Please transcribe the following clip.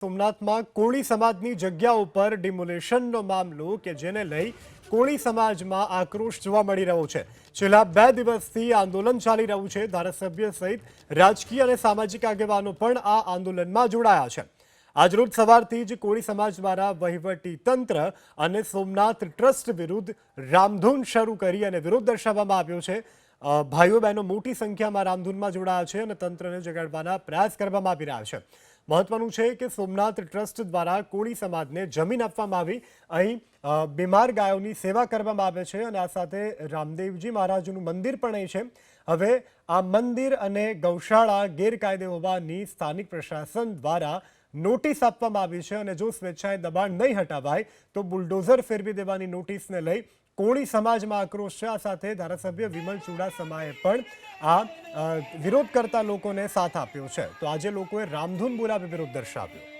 સોમનાથમાં કોળી સમાજની જગ્યા ઉપર ડિમોલેશનનો મામલો કે જેને લઈ કોળી સમાજમાં આક્રોશ જોવા મળી રહ્યો છે। છેલ્લા 2 દિવસથી આંદોલન ચાલી રહ્યું છે। ધારાસભ્ય સહિત રાજકીય અને સામાજિક આગેવાનો પણ આ આંદોલનમાં જોડાયા છે। આજરોજ સવારથી જ કોળી સમાજ દ્વારા વહીવટી તંત્ર અને સોમનાથ ટ્રસ્ટ વિરુદ્ધ રામધૂન શરૂ કરી અને વિરોધ દર્શાવવામાં આવ્યો છે। ભાઈઓ બહેનો મોટી સંખ્યામાં રામધૂનમાં જોડાયા છે અને તંત્રને જગાડવાના પ્રયાસ કરવામાં આવી રહ્યા છે। મહત્વનું છે કે સોમનાથ ટ્રસ્ટ દ્વારા કોળી સમાજને જમીન આપવામાં આવી। અહીં બીમાર ગાયોની સેવા કરવામાં આવે છે અને આ સાથે રામદેવજી મહારાજનું મંદિર પણ અહીં છે। હવે આ મંદિર અને ગૌશાળા ગેરકાયદે હોવાની સ્થાનિક પ્રશાસન દ્વારા નોટિસ આપવામાં આવી છે અને જો સ્વેચ્છાએ દબાણ નહીં હટાવાય તો બુલડોઝર ફેરવી દેવાની નોટિસને લઈ કોળી સમાજમાં આક્રોશ છે। આ સાથે ધારાસભ્ય વિમલ ચુડાસમાએ પણ આ વિરોધ કરતા લોકોને સાથ આપ્યો છે। તો આજે લોકોએ રામધૂન બોલાવી વિરોધ દર્શાવ્યો।